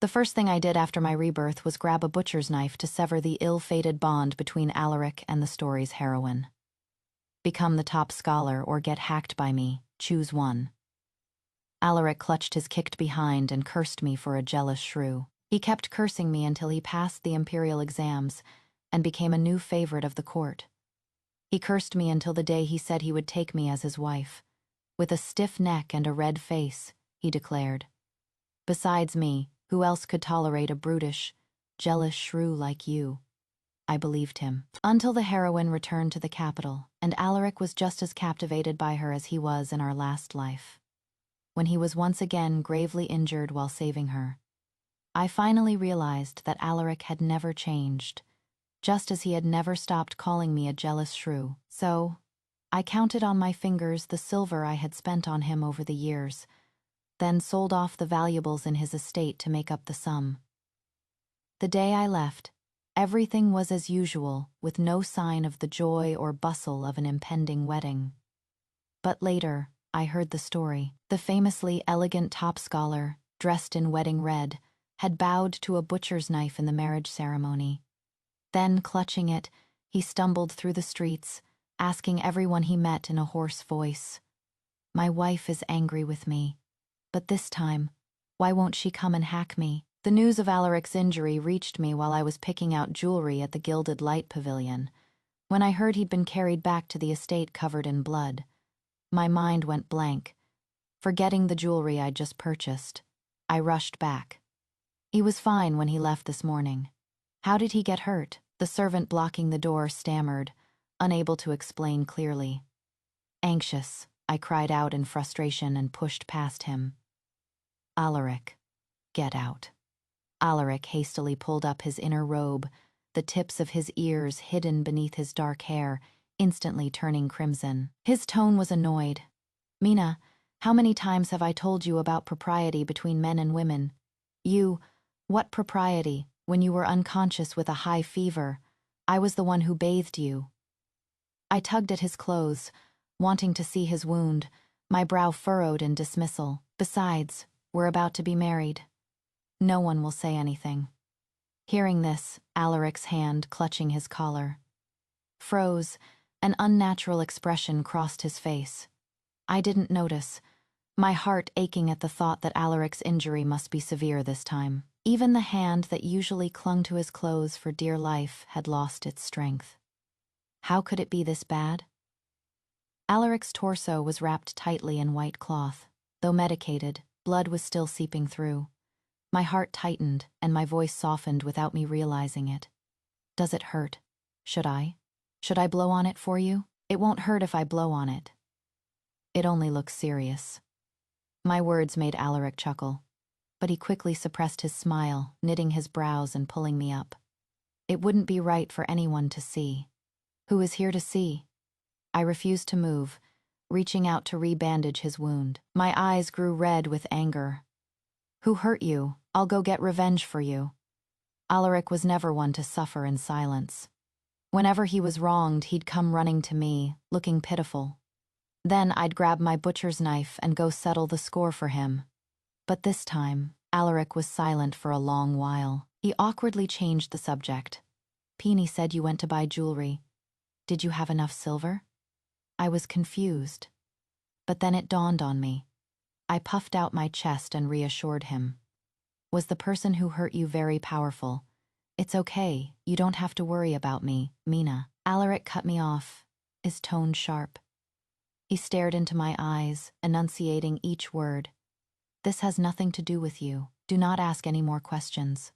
The first thing I did after my rebirth was grab a butcher's knife to sever the ill-fated bond between Alaric and the story's heroine. Become the top scholar or get hacked by me, choose one. Alaric clutched his kicked behind and cursed me for a jealous shrew. He kept cursing me until he passed the imperial exams and became a new favorite of the court. He cursed me until the day he said he would take me as his wife. With a stiff neck and a red face, he declared. Besides me, who else could tolerate a brutish, jealous shrew like you? I believed him. Until the heroine returned to the capital, and Alaric was just as captivated by her as he was in our last life. When he was once again gravely injured while saving her, I finally realized that Alaric had never changed, just as he had never stopped calling me a jealous shrew. So, I counted on my fingers the silver I had spent on him over the years, then sold off the valuables in his estate to make up the sum. The day I left, everything was as usual, with no sign of the joy or bustle of an impending wedding. But later, I heard the story. The famously elegant top scholar, dressed in wedding red, had bowed to a butcher's knife in the marriage ceremony. Then, clutching it, he stumbled through the streets, asking everyone he met in a hoarse voice, "My wife is angry with me, but this time, why won't she come and hack me?" The news of Alaric's injury reached me while I was picking out jewelry at the Gilded Light Pavilion. When I heard he'd been carried back to the estate covered in blood, my mind went blank. Forgetting the jewelry I'd just purchased, I rushed back. He was fine when he left this morning. How did he get hurt? The servant blocking the door stammered, unable to explain clearly. Anxious, I cried out in frustration and pushed past him. Alaric, get out. Alaric hastily pulled up his inner robe, the tips of his ears hidden beneath his dark hair, instantly turning crimson. His tone was annoyed. Mina, how many times have I told you about propriety between men and women? What propriety, when you were unconscious with a high fever? I was the one who bathed you. I tugged at his clothes, wanting to see his wound, my brow furrowed in dismissal. Besides, we're about to be married. No one will say anything. Hearing this, Alaric's hand, clutching his collar, froze. An unnatural expression crossed his face. I didn't notice, my heart aching at the thought that Alaric's injury must be severe this time. Even the hand that usually clung to his clothes for dear life had lost its strength. How could it be this bad? Alaric's torso was wrapped tightly in white cloth. Though medicated, blood was still seeping through. My heart tightened, and my voice softened without me realizing it. Does it hurt? Should I blow on it for you? It won't hurt if I blow on it. It only looks serious. My words made Alaric chuckle, but he quickly suppressed his smile, knitting his brows and pulling me up. It wouldn't be right for anyone to see. Who is here to see? I refused to move, reaching out to rebandage his wound. My eyes grew red with anger. Who hurt you? I'll go get revenge for you. Alaric was never one to suffer in silence. Whenever he was wronged, he'd come running to me, looking pitiful. Then I'd grab my butcher's knife and go settle the score for him. But this time, Alaric was silent for a long while. He awkwardly changed the subject. Peony said you went to buy jewelry. Did you have enough silver? I was confused. But then it dawned on me. I puffed out my chest and reassured him. Was the person who hurt you very powerful? It's okay, you don't have to worry about me, Mina. Alaric cut me off, his tone sharp. He stared into my eyes, enunciating each word. This has nothing to do with you. Do not ask any more questions.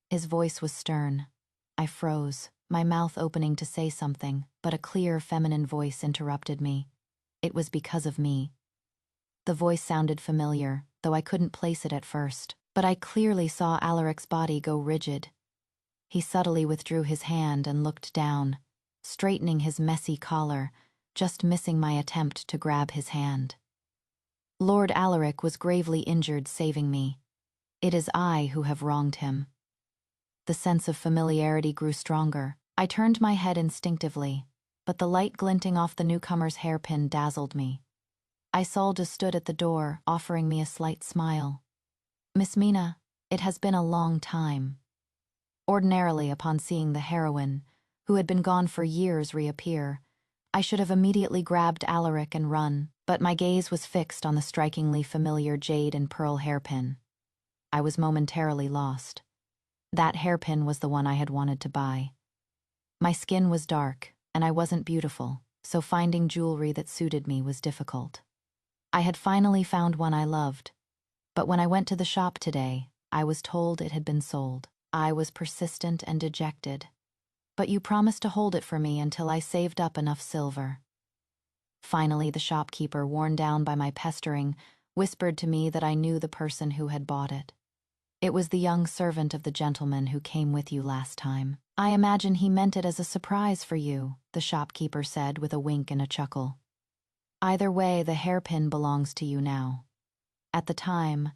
His voice was stern. I froze, my mouth opening to say something, but a clear, feminine voice interrupted me. It was because of me. The voice sounded familiar, though I couldn't place it at first, but I clearly saw Alaric's body go rigid. He subtly withdrew his hand and looked down, straightening his messy collar, just missing my attempt to grab his hand. Lord Alaric was gravely injured saving me. It is I who have wronged him. The sense of familiarity grew stronger. I turned my head instinctively, but the light glinting off the newcomer's hairpin dazzled me. Isolde stood at the door, offering me a slight smile. Miss Mina, It has been a long time. Ordinarily, upon seeing the heroine, who had been gone for years, reappear, I should have immediately grabbed Alaric and run, but my gaze was fixed on the strikingly familiar jade and pearl hairpin. I was momentarily lost. That hairpin was the one I had wanted to buy. My skin was dark, and I wasn't beautiful, so finding jewelry that suited me was difficult. I had finally found one I loved, but when I went to the shop today, I was told it had been sold. I was persistent and dejected. But you promised to hold it for me until I saved up enough silver. Finally, the shopkeeper, worn down by my pestering, whispered to me that I knew the person who had bought it. It was the young servant of the gentleman who came with you last time. I imagine he meant it as a surprise for you, the shopkeeper said with a wink and a chuckle. Either way, the hairpin belongs to you now. At the time,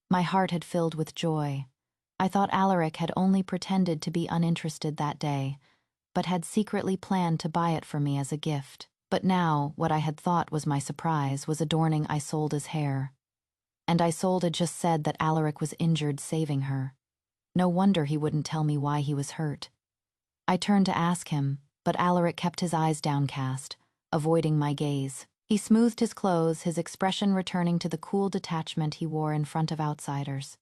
my heart had filled with joy. I thought Alaric had only pretended to be uninterested that day, but had secretly planned to buy it for me as a gift. But now, what I had thought was my surprise was adorning Isolde's hair. And Isolde just said that Alaric was injured saving her. No wonder he wouldn't tell me why he was hurt. I turned to ask him, but Alaric kept his eyes downcast, avoiding my gaze. He smoothed his clothes, his expression returning to the cool detachment he wore in front of outsiders.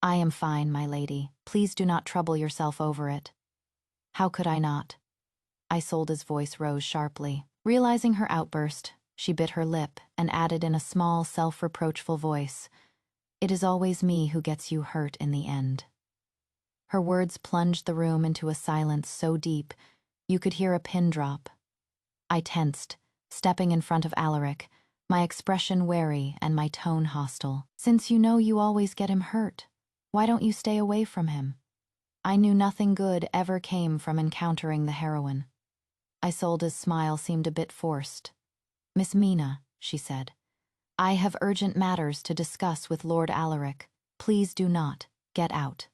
I am fine, my lady. Please do not trouble yourself over it. How could I not? Isolde's voice rose sharply. Realizing her outburst, she bit her lip and added in a small, self-reproachful voice, "It is always me who gets you hurt in the end." Her words plunged the room into a silence so deep you could hear a pin drop. I tensed, stepping in front of Alaric, my expression wary and my tone hostile. "Since you know you always get him hurt, why don't you stay away from him?" I knew nothing good ever came from encountering the heroine. Isolde's smile seemed a bit forced. "Miss Mina," she said, "I have urgent matters to discuss with Lord Alaric. Please do not get out."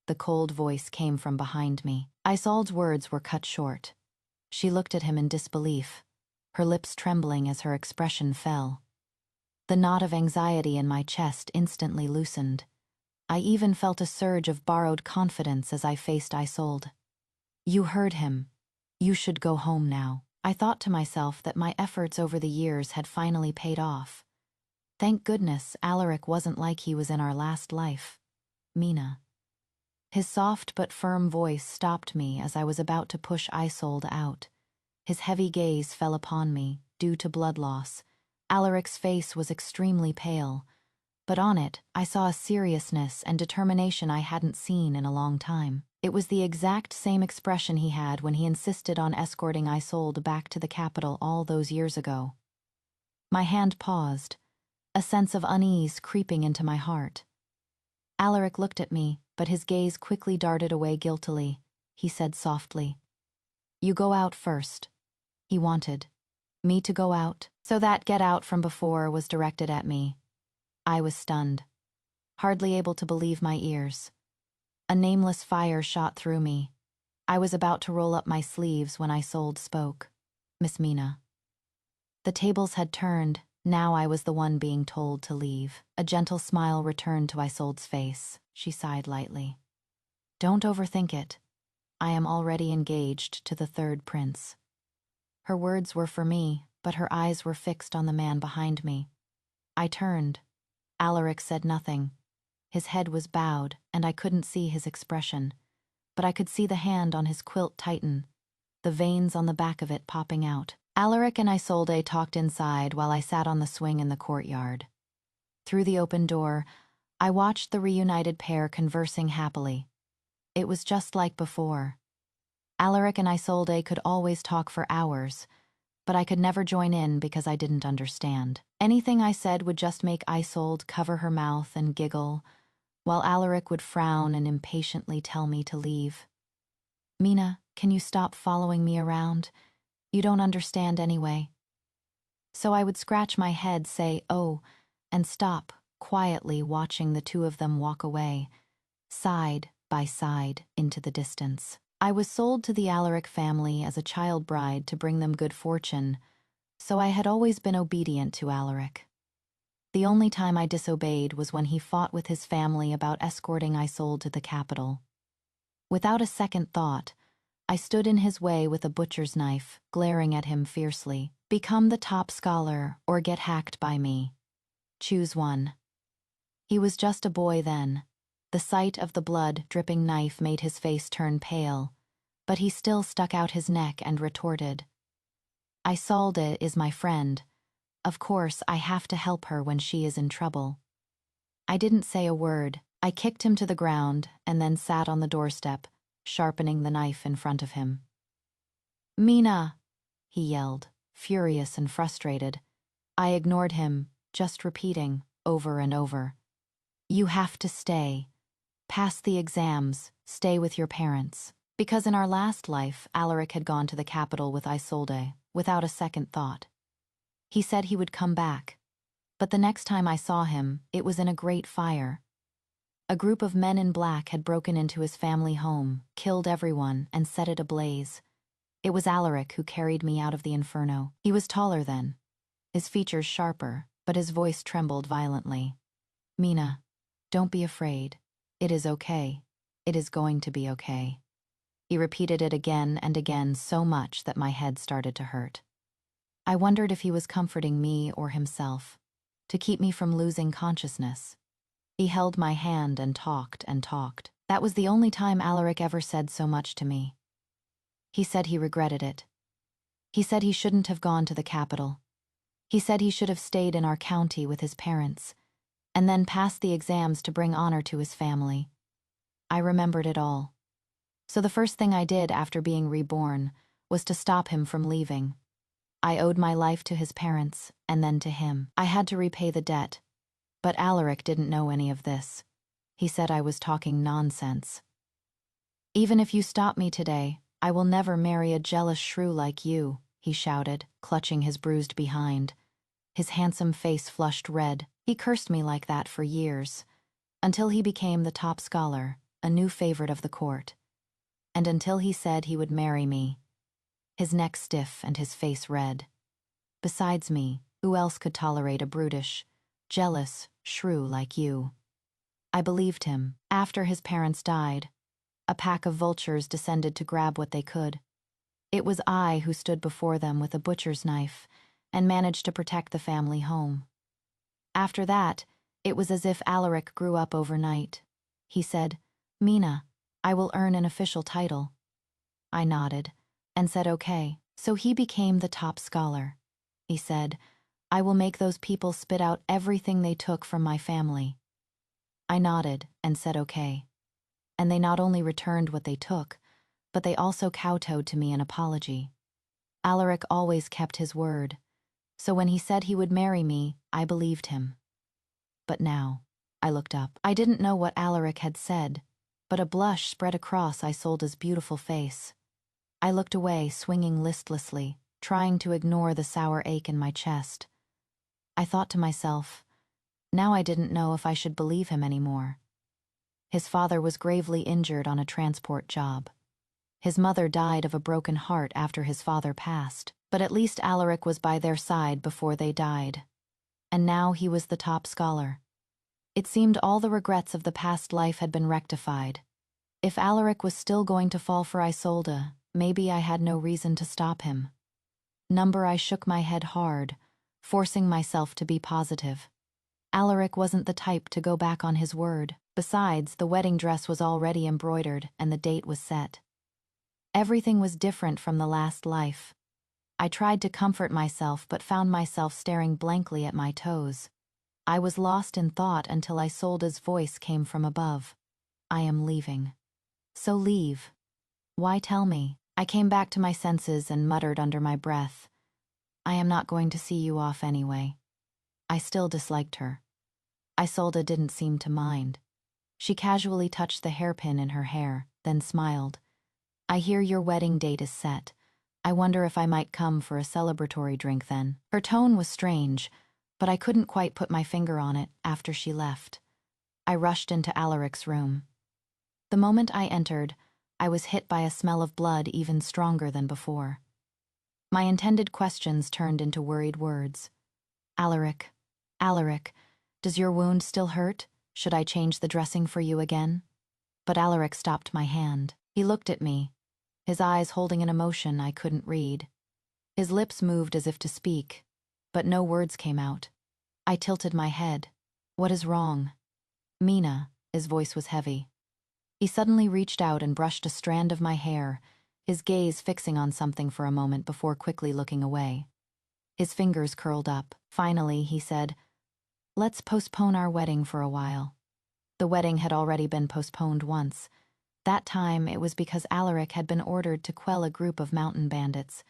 The cold voice came from behind me. Isolde's words were cut short. She looked at him in disbelief, her lips trembling as her expression fell. The knot of anxiety in my chest instantly loosened. I even felt a surge of borrowed confidence as I faced Isolde. "You heard him. You should go home now." I thought to myself that my efforts over the years had finally paid off. Thank goodness Alaric wasn't like he was in our last life. Mina. His soft but firm voice stopped me as I was about to push Isolde out. His heavy gaze fell upon me, due to blood loss. Alaric's face was extremely pale, but on it I saw a seriousness and determination I hadn't seen in a long time. It was the exact same expression he had when he insisted on escorting Isolde back to the capital all those years ago. My hand paused, a sense of unease creeping into my heart. Alaric looked at me, but his gaze quickly darted away guiltily. He said softly, "You go out first." He wanted me to go out, so that get out from before was directed at me. I was stunned, hardly able to believe my ears. A nameless fire shot through me. I was about to roll up my sleeves when Isolde spoke. "Miss Mina." The tables had turned. Now I was the one being told to leave. A gentle smile returned to Isolde's face. She sighed lightly. "Don't overthink it. I am already engaged to the third prince." Her words were for me, but her eyes were fixed on the man behind me. I turned. Alaric said nothing. His head was bowed, and I couldn't see his expression, but I could see the hand on his quilt tighten, the veins on the back of it popping out. Alaric and Isolde talked inside while I sat on the swing in the courtyard. Through the open door, I watched the reunited pair conversing happily. It was just like before. Alaric and Isolde could always talk for hours, but I could never join in because I didn't understand. Anything I said would just make Isolde cover her mouth and giggle, while Alaric would frown and impatiently tell me to leave. "Mina, can you stop following me around? You don't understand anyway." So I would scratch my head, say, "Oh," and stop, quietly watching the two of them walk away, side by side, into the distance. I was sold to the Alaric family as a child bride to bring them good fortune, so I had always been obedient to Alaric. The only time I disobeyed was when he fought with his family about escorting Isolde to the capital. Without a second thought, I stood in his way with a butcher's knife, glaring at him fiercely. Become the top scholar or get hacked by me. Choose one. He was just a boy then. The sight of the blood-dripping knife made his face turn pale, but he still stuck out his neck and retorted. Isolde is my friend. Of course, I have to help her when she is in trouble. I didn't say a word. I kicked him to the ground and then sat on the doorstep, sharpening the knife in front of him. Mina, he yelled, furious and frustrated. I ignored him, just repeating, over and over. You have to stay. Pass the exams, stay with your parents. Because in our last life, Alaric had gone to the capital with Isolde, without a second thought. He said he would come back, but the next time I saw him, it was in a great fire. A group of men in black had broken into his family home, killed everyone, and set it ablaze. It was Alaric who carried me out of the inferno. He was taller then, his features sharper, but his voice trembled violently. Mina, don't be afraid. It is okay. It is going to be okay. He repeated it again and again so much that my head started to hurt. I wondered if he was comforting me or himself, to keep me from losing consciousness. He held my hand and talked and talked. That was the only time Alaric ever said so much to me. He said he regretted it. He said he shouldn't have gone to the capital. He said he should have stayed in our county with his parents, and then passed the exams to bring honor to his family. I remembered it all. So the first thing I did after being reborn was to stop him from leaving. I owed my life to his parents, and then to him. I had to repay the debt, but Alaric didn't know any of this. He said I was talking nonsense. Even if you stop me today, I will never marry a jealous shrew like you, he shouted, clutching his bruised behind. His handsome face flushed red. He cursed me like that for years, until he became the top scholar, a new favorite of the court. And until he said he would marry me, his neck stiff and his face red. Besides me, who else could tolerate a brutish, jealous shrew like you? I believed him. After his parents died, a pack of vultures descended to grab what they could. It was I who stood before them with a butcher's knife and managed to protect the family home. After that, it was as if Alaric grew up overnight. He said, Mina, I will earn an official title. I nodded and said okay. So he became the top scholar. He said, I will make those people spit out everything they took from my family. I nodded and said okay. And they not only returned what they took, but they also kowtowed to me an apology. Alaric always kept his word, so when he said he would marry me, I believed him. But now, I looked up. I didn't know what Alaric had said, but a blush spread across Isolde's beautiful face. I looked away, swinging listlessly, trying to ignore the sour ache in my chest. I thought to myself, now I didn't know if I should believe him anymore. His father was gravely injured on a transport job. His mother died of a broken heart after his father passed, but at least Alaric was by their side before they died. And now he was the top scholar. It seemed all the regrets of the past life had been rectified. If Alaric was still going to fall for Isolde, maybe I had no reason to stop him. I shook my head hard, forcing myself to be positive. Alaric wasn't the type to go back on his word. Besides, the wedding dress was already embroidered and the date was set. Everything was different from the last life. I tried to comfort myself but found myself staring blankly at my toes. I was lost in thought until Isolde's voice came from above. I am leaving. So leave. Why tell me? I came back to my senses and muttered under my breath, I am not going to see you off anyway. I still disliked her. Isolde didn't seem to mind. She casually touched the hairpin in her hair, then smiled. I hear your wedding date is set. I wonder if I might come for a celebratory drink then. Her tone was strange, but I couldn't quite put my finger on it after she left. I rushed into Alaric's room. The moment I entered, I was hit by a smell of blood even stronger than before. My intended questions turned into worried words. Alaric, Alaric, does your wound still hurt? Should I change the dressing for you again? But Alaric stopped my hand. He looked at me, his eyes holding an emotion I couldn't read. His lips moved as if to speak, but no words came out. I tilted my head. What is wrong? Mina, his voice was heavy. He suddenly reached out and brushed a strand of my hair, his gaze fixing on something for a moment before quickly looking away. His fingers curled up. Finally, he said, "Let's postpone our wedding for a while." The wedding had already been postponed once. That time it was because Alaric had been ordered to quell a group of mountain bandits.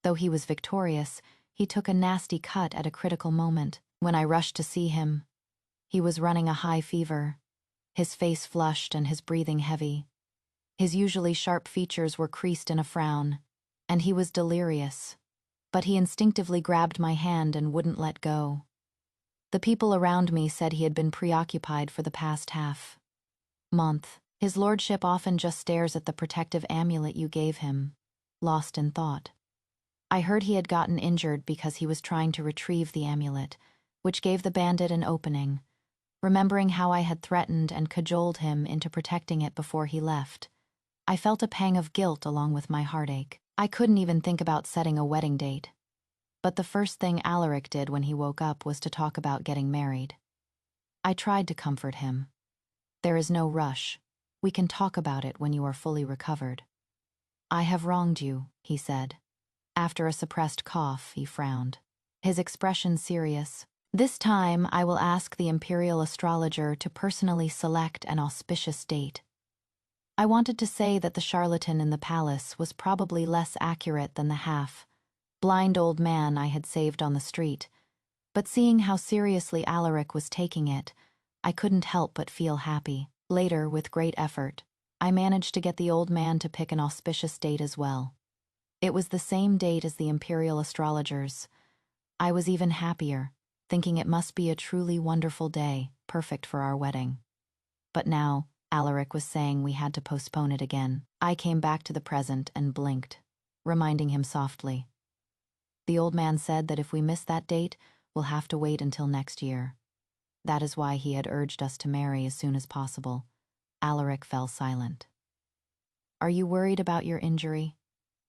Though he was victorious, he took a nasty cut at a critical moment. When I rushed to see him, he was running a high fever, his face flushed and his breathing heavy. His usually sharp features were creased in a frown, and he was delirious. But he instinctively grabbed my hand and wouldn't let go. The people around me said he had been preoccupied for the past half-month. His lordship often just stares at the protective amulet you gave him, lost in thought. I heard he had gotten injured because he was trying to retrieve the amulet, which gave the bandit an opening. Remembering how I had threatened and cajoled him into protecting it before he left, I felt a pang of guilt along with my heartache. I couldn't even think about setting a wedding date. But the first thing Alaric did when he woke up was to talk about getting married. I tried to comfort him. "There is no rush. We can talk about it when you are fully recovered." "I have wronged you," he said. After a suppressed cough, he frowned, his expression serious. "This time, I will ask the imperial astrologer to personally select an auspicious date." I wanted to say that the charlatan in the palace was probably less accurate than the blind old man I had saved on the street, but seeing how seriously Alaric was taking it, I couldn't help but feel happy. Later, with great effort, I managed to get the old man to pick an auspicious date as well. It was the same date as the imperial astrologers. I was even happier, thinking it must be a truly wonderful day, perfect for our wedding. But now, Alaric was saying we had to postpone it again. I came back to the present and blinked, reminding him softly. "The old man said that if we miss that date, we'll have to wait until next year. That is why he had urged us to marry as soon as possible." Alaric fell silent. "Are you worried about your injury?"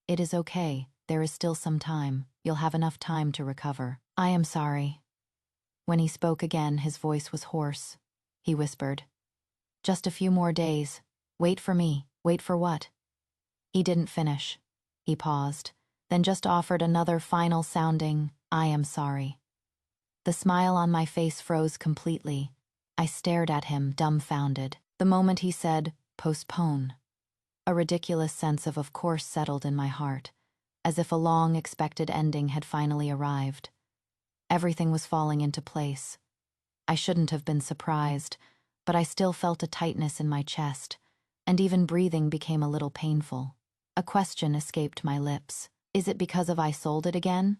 "It is okay. There is still some time. You'll have enough time to recover." "I am sorry." When he spoke again, his voice was hoarse. He whispered, "Just a few more days. Wait for me." "Wait for what?" He didn't finish. He paused, then just offered another final sounding, "I am sorry." The smile on my face froze completely. I stared at him, dumbfounded. The moment he said, "postpone," a ridiculous sense of course settled in my heart, as if a long-expected ending had finally arrived. Everything was falling into place. I shouldn't have been surprised, but I still felt a tightness in my chest, and even breathing became a little painful. A question escaped my lips. "Is it because of Isolde again?"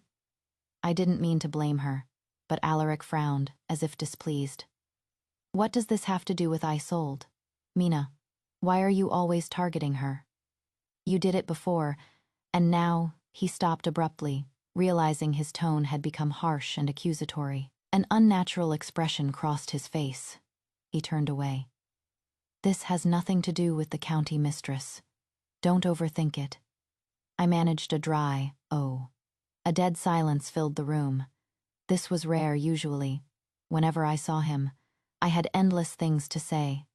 I didn't mean to blame her, but Alaric frowned, as if displeased. "What does this have to do with Isolde? Mina, why are you always targeting her? You did it before, and now—" He stopped abruptly, realizing his tone had become harsh and accusatory. An unnatural expression crossed his face. He turned away. "This has nothing to do with the county mistress. Don't overthink it." I managed a dry, "Oh." A dead silence filled the room. This was rare usually. Whenever I saw him, I had endless things to say.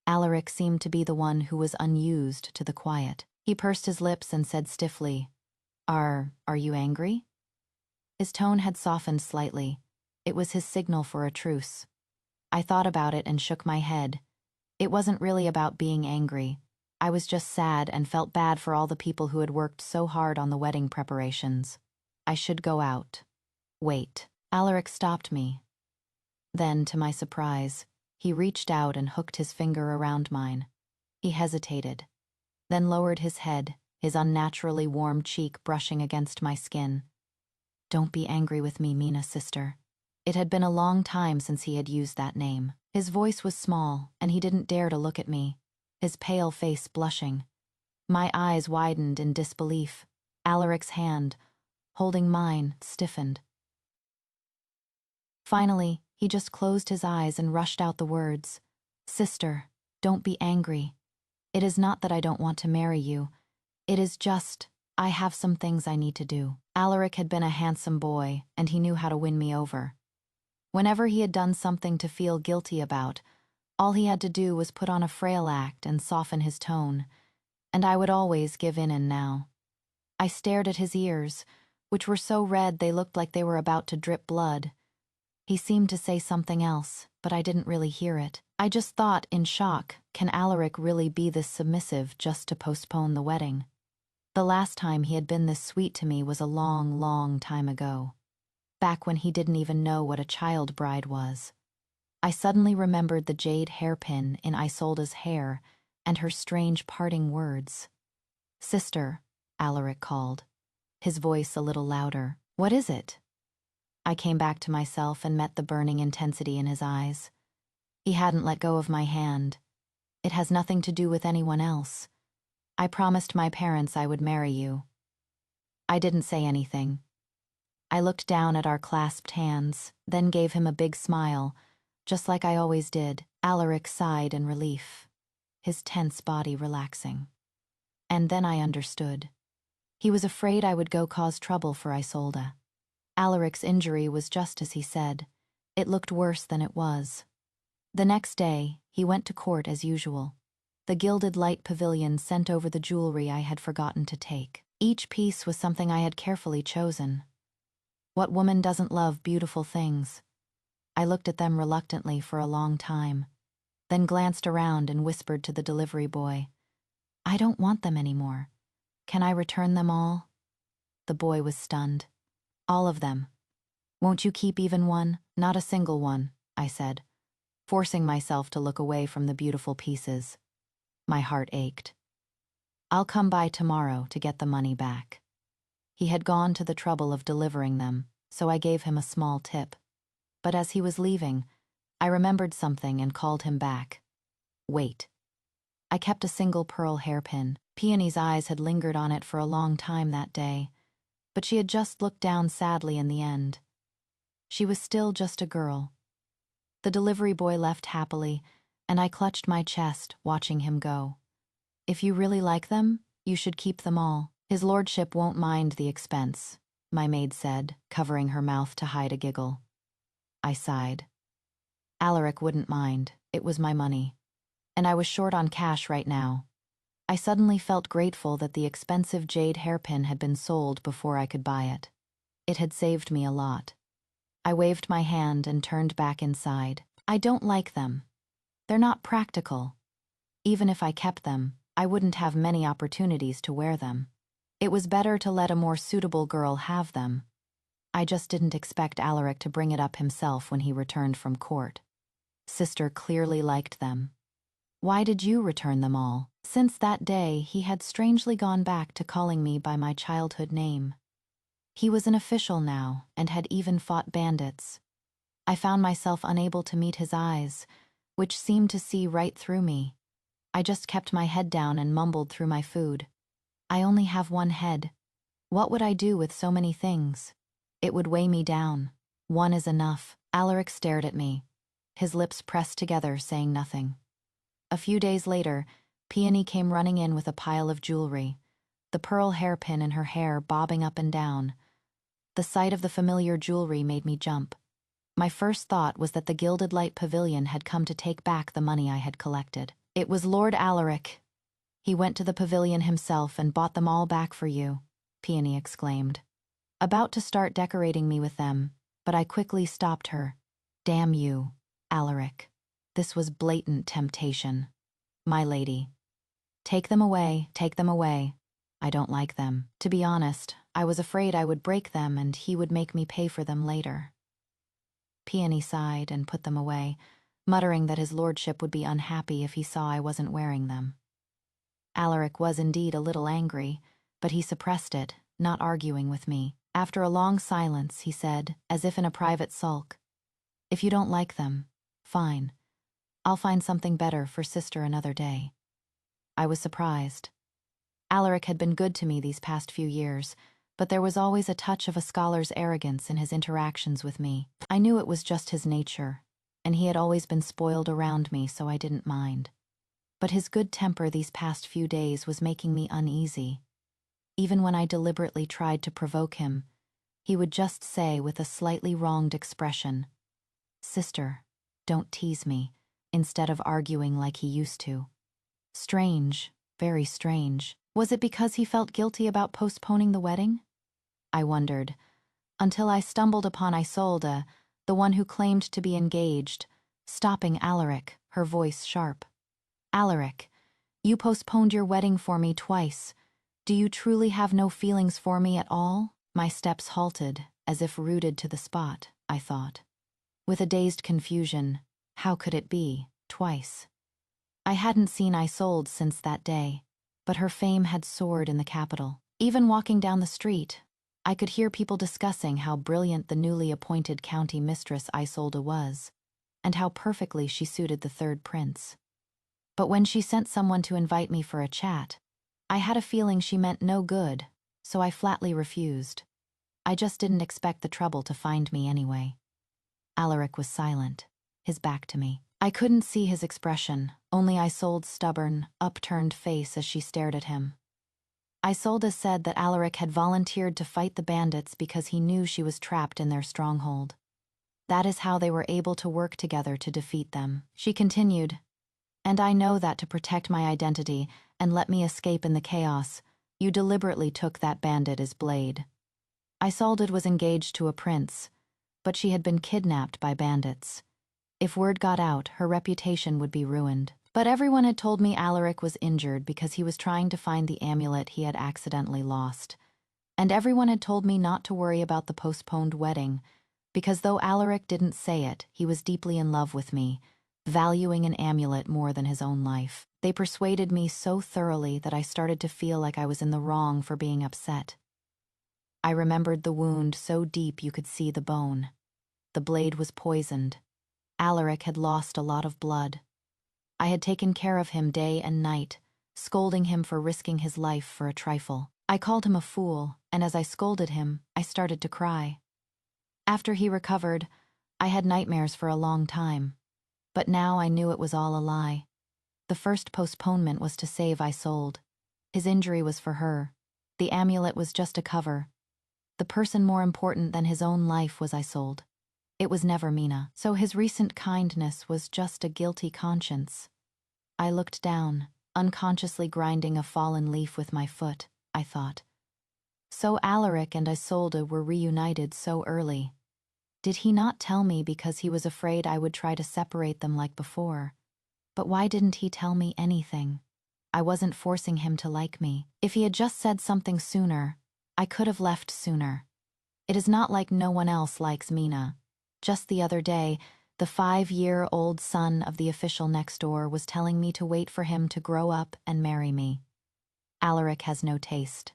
Alaric seemed to be the one who was unused to the quiet. He pursed his lips and said stiffly, Are you angry?" His tone had softened slightly. It was his signal for a truce. I thought about it and shook my head. It wasn't really about being angry. I was just sad and felt bad for all the people who had worked so hard on the wedding preparations. I should go out. Wait. Alaric stopped me. Then, to my surprise, he reached out and hooked his finger around mine. He hesitated, then lowered his head, his unnaturally warm cheek brushing against my skin. "Don't be angry with me, Mina, sister." It had been a long time since he had used that name. His voice was small, and he didn't dare to look at me, his pale face blushing. My eyes widened in disbelief. Alaric's hand, holding mine, stiffened. Finally, he just closed his eyes and rushed out the words, "Sister, don't be angry. It is not that I don't want to marry you. It is just, I have some things I need to do." Alaric had been a handsome boy, and he knew how to win me over. Whenever he had done something to feel guilty about, all he had to do was put on a frail act and soften his tone, and I would always give in. And now I stared at his ears, which were so red they looked like they were about to drip blood. He seemed to say something else, but I didn't really hear it. I just thought, in shock, can Alaric really be this submissive just to postpone the wedding? The last time he had been this sweet to me was a long, long time ago, back when he didn't even know what a child bride was. I suddenly remembered the jade hairpin in Isolde's hair and her strange parting words. "Sister," Alaric called, his voice a little louder. "What is it?" I came back to myself and met the burning intensity in his eyes. He hadn't let go of my hand. "It has nothing to do with anyone else. I promised my parents I would marry you." I didn't say anything. I looked down at our clasped hands, then gave him a big smile, just like I always did. Alaric sighed in relief, his tense body relaxing. And then I understood. He was afraid I would go cause trouble for Isolde. Alaric's injury was just as he said. It looked worse than it was. The next day, he went to court as usual. The gilded light pavilion sent over the jewelry I had forgotten to take. Each piece was something I had carefully chosen. What woman doesn't love beautiful things? I looked at them reluctantly for a long time, then glanced around and whispered to the delivery boy, "I don't want them anymore. Can I return them all?" The boy was stunned. "All of them. Won't you keep even one?" "Not a single one," I said, forcing myself to look away from the beautiful pieces. My heart ached. "I'll come by tomorrow to get the money back." He had gone to the trouble of delivering them, so I gave him a small tip. But as he was leaving, I remembered something and called him back. "Wait." I kept a single pearl hairpin. Peony's eyes had lingered on it for a long time that day, but she had just looked down sadly in the end. She was still just a girl. The delivery boy left happily, and I clutched my chest, watching him go. "If you really like them, you should keep them all. His lordship won't mind the expense," my maid said, covering her mouth to hide a giggle. I sighed. Alaric wouldn't mind. It was my money. And I was short on cash right now. I suddenly felt grateful that the expensive jade hairpin had been sold before I could buy it. It had saved me a lot. I waved my hand and turned back inside. "I don't like them. They're not practical. Even if I kept them, I wouldn't have many opportunities to wear them. It was better to let a more suitable girl have them." I just didn't expect Alaric to bring it up himself when he returned from court. Sister clearly liked them. "Why did you return them all?" Since that day, he had strangely gone back to calling me by my childhood name. He was an official now and had even fought bandits. I found myself unable to meet his eyes, which seemed to see right through me. I just kept my head down and mumbled through my food. "I only have one head. What would I do with so many things? It would weigh me down. One is enough." Alaric stared at me, his lips pressed together, saying nothing. A few days later, Peony came running in with a pile of jewelry, the pearl hairpin in her hair bobbing up and down. The sight of the familiar jewelry made me jump. My first thought was that the gilded light pavilion had come to take back the money I had collected. "It was Lord Alaric. He went to the pavilion himself and bought them all back for you," Peony exclaimed, about to start decorating me with them, but I quickly stopped her. "Damn you, Alaric. This was blatant temptation. My lady. Take them away, take them away. I don't like them. To be honest, I was afraid I would break them and he would make me pay for them later." Peony sighed and put them away, muttering that his lordship would be unhappy if he saw I wasn't wearing them. Alaric was indeed a little angry, but he suppressed it, not arguing with me. After a long silence, he said, as if in a private sulk, "If you don't like them, fine. I'll find something better for sister another day." I was surprised. Alaric had been good to me these past few years, but there was always a touch of a scholar's arrogance in his interactions with me. I knew it was just his nature, and he had always been spoiled around me, so I didn't mind. But his good temper these past few days was making me uneasy. Even when I deliberately tried to provoke him, he would just say with a slightly wronged expression, "Sister, don't tease me," instead of arguing like he used to. Strange, very strange. Was it because he felt guilty about postponing the wedding? I wondered, until I stumbled upon Isolde, the one who claimed to be engaged, stopping Alaric, her voice sharp. "Alaric, you postponed your wedding for me twice. Do you truly have no feelings for me at all?" My steps halted, as if rooted to the spot, I thought. With a dazed confusion, how could it be, twice? I hadn't seen Isolde since that day, but her fame had soared in the capital. Even walking down the street, I could hear people discussing how brilliant the newly appointed county mistress Isolde was, and how perfectly she suited the third prince. But when she sent someone to invite me for a chat, I had a feeling she meant no good, so I flatly refused. I just didn't expect the trouble to find me anyway. Alaric was silent, his back to me. I couldn't see his expression, only Isolde's stubborn, upturned face as she stared at him. Isolde said that Alaric had volunteered to fight the bandits because he knew she was trapped in their stronghold. That is how they were able to work together to defeat them. She continued, "And I know that to protect my identity and let me escape in the chaos, you deliberately took that bandit as blade." Isolde was engaged to a prince, but she had been kidnapped by bandits. If word got out, her reputation would be ruined. But everyone had told me Alaric was injured because he was trying to find the amulet he had accidentally lost. And everyone had told me not to worry about the postponed wedding, because though Alaric didn't say it, he was deeply in love with me, valuing an amulet more than his own life. They persuaded me so thoroughly that I started to feel like I was in the wrong for being upset. I remembered the wound so deep you could see the bone. The blade was poisoned. Alaric had lost a lot of blood. I had taken care of him day and night, scolding him for risking his life for a trifle. I called him a fool, and as I scolded him, I started to cry. After he recovered, I had nightmares for a long time, but now I knew it was all a lie. The first postponement was to save Isolde. His injury was for her. The amulet was just a cover. The person more important than his own life was Isolde. It was never Mina, so his recent kindness was just a guilty conscience. I looked down, unconsciously grinding a fallen leaf with my foot, I thought. So Alaric and Isolde were reunited so early. Did he not tell me because he was afraid I would try to separate them like before? But why didn't he tell me anything? I wasn't forcing him to like me. If he had just said something sooner, I could have left sooner. It is not like no one else likes Mina. Just the other day, the 5-year-old son of the official next door was telling me to wait for him to grow up and marry me. Alaric has no taste.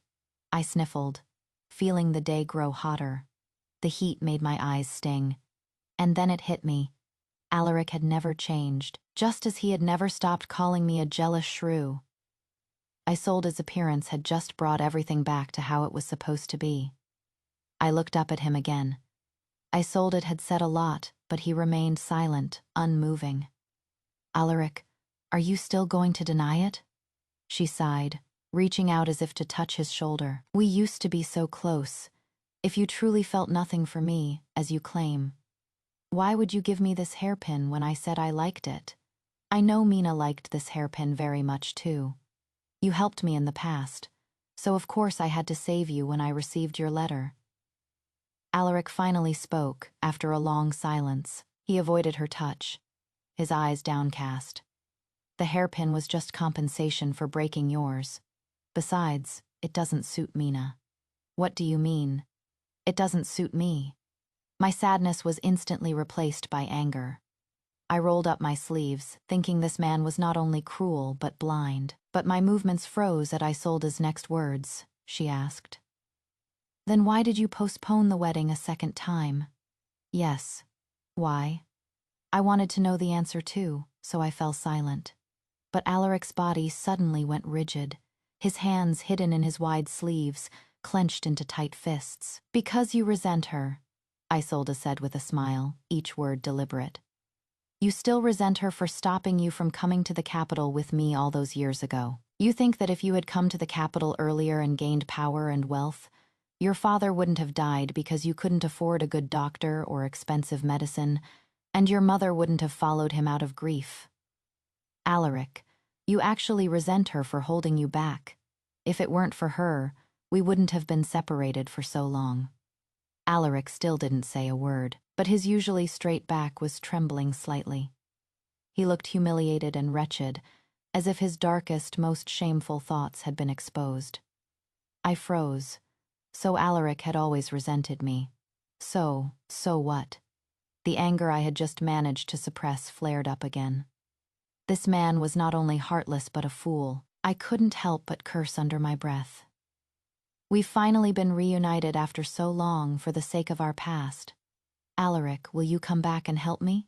I sniffled, feeling the day grow hotter. The heat made my eyes sting. And then it hit me. Alaric had never changed, just as he had never stopped calling me a jealous shrew. Isolde's appearance had just brought everything back to how it was supposed to be. I looked up at him again. Isolde had said a lot, but he remained silent, unmoving. "Alaric, are you still going to deny it?" She sighed, reaching out as if to touch his shoulder. "We used to be so close. If you truly felt nothing for me, as you claim, why would you give me this hairpin when I said I liked it? I know Mina liked this hairpin very much too. You helped me in the past, so of course I had to save you when I received your letter." Alaric finally spoke, after a long silence. He avoided her touch, his eyes downcast. "The hairpin was just compensation for breaking yours. Besides, it doesn't suit Mina." "What do you mean?" "It doesn't suit me." My sadness was instantly replaced by anger. I rolled up my sleeves, thinking this man was not only cruel but blind. But my movements froze at Isolde's next words. She asked, "Then why did you postpone the wedding a second time?" "Yes. Why?" I wanted to know the answer too, so I fell silent. But Alaric's body suddenly went rigid, his hands hidden in his wide sleeves, clenched into tight fists. "Because you resent her," Isolde said with a smile, each word deliberate. "You still resent her for stopping you from coming to the capital with me all those years ago. You think that if you had come to the capital earlier and gained power and wealth, your father wouldn't have died because you couldn't afford a good doctor or expensive medicine, and your mother wouldn't have followed him out of grief. Alaric, you actually resent her for holding you back. If it weren't for her, we wouldn't have been separated for so long." Alaric still didn't say a word, but his usually straight back was trembling slightly. He looked humiliated and wretched, as if his darkest, most shameful thoughts had been exposed. I froze. So Alaric had always resented me. So what? The anger I had just managed to suppress flared up again. This man was not only heartless but a fool. I couldn't help but curse under my breath. "We've finally been reunited after so long for the sake of our past. Alaric, will you come back and help me?"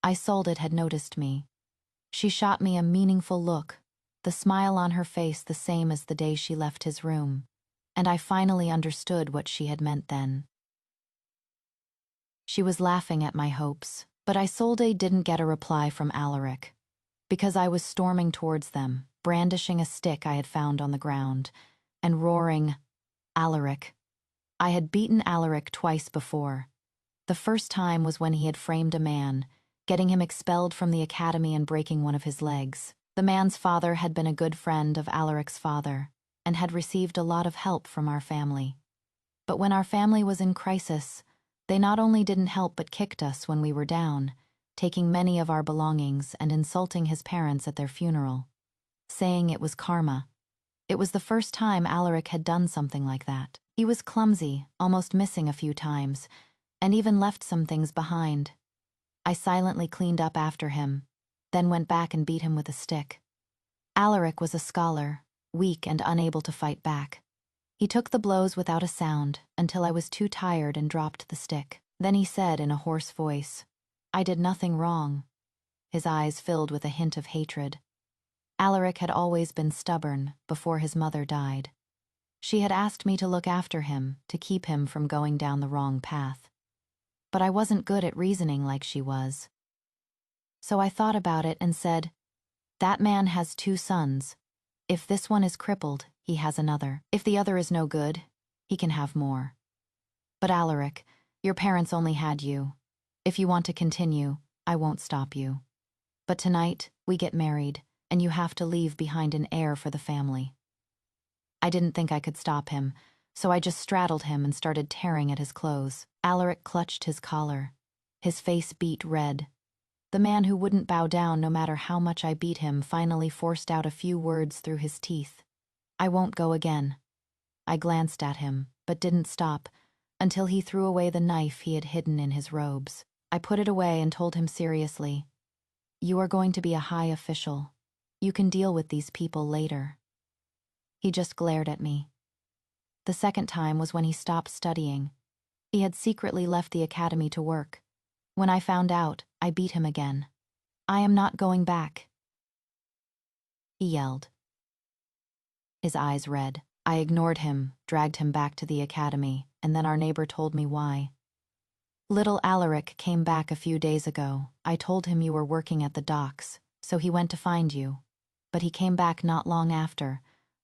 Isolde had noticed me. She shot me a meaningful look, the smile on her face the same as the day she left his room, and I finally understood what she had meant then. She was laughing at my hopes, but Isolde didn't get a reply from Alaric, because I was storming towards them, brandishing a stick I had found on the ground, and roaring, "Alaric." I had beaten Alaric twice before. The first time was when he had framed a man, getting him expelled from the academy and breaking one of his legs. The man's father had been a good friend of Alaric's father, and had received a lot of help from our family. But when our family was in crisis, they not only didn't help but kicked us when we were down, taking many of our belongings and insulting his parents at their funeral, saying it was karma. It was the first time Alaric had done something like that. He was clumsy, almost missing a few times, and even left some things behind. I silently cleaned up after him, then went back and beat him with a stick. Alaric was a scholar, weak and unable to fight back. He took the blows without a sound until I was too tired and dropped the stick. Then he said in a hoarse voice, "I did nothing wrong." His eyes filled with a hint of hatred. Alaric had always been stubborn before his mother died. She had asked me to look after him, to keep him from going down the wrong path. But I wasn't good at reasoning like she was. So I thought about it and said, "That man has 2 sons. If this one is crippled, he has another. If the other is no good, he can have more. But Alaric, your parents only had you. If you want to continue, I won't stop you. But tonight, we get married, and you have to leave behind an heir for the family." I didn't think I could stop him, so I just straddled him and started tearing at his clothes. Alaric clutched his collar. His face beat red. The man who wouldn't bow down no matter how much I beat him finally forced out a few words through his teeth. "I won't go again." I glanced at him, but didn't stop, until he threw away the knife he had hidden in his robes. I put it away and told him seriously, "You are going to be a high official. You can deal with these people later." He just glared at me. The second time was when he stopped studying. He had secretly left the academy to work. When I found out, I beat him again. "I am not going back," he yelled. His eyes red. I ignored him, dragged him back to the academy, and then our neighbor told me why. "Little Alaric came back a few days ago. I told him you were working at the docks, so he went to find you. But he came back not long after,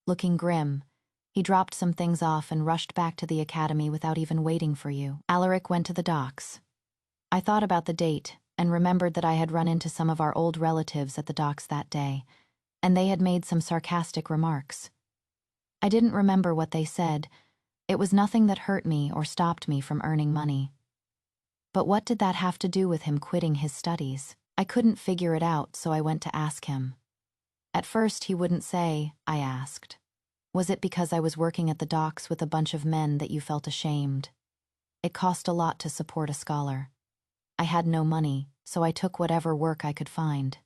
looking grim. He dropped some things off and rushed back to the academy without even waiting for you." Alaric went to the docks. I thought about the date and remembered that I had run into some of our old relatives at the docks that day, and they had made some sarcastic remarks. I didn't remember what they said. It was nothing that hurt me or stopped me from earning money. But what did that have to do with him quitting his studies? I couldn't figure it out, so I went to ask him. At first he wouldn't say. I asked, "Was it because I was working at the docks with a bunch of men that you felt ashamed?" It cost a lot to support a scholar. I had no money, so I took whatever work I could find.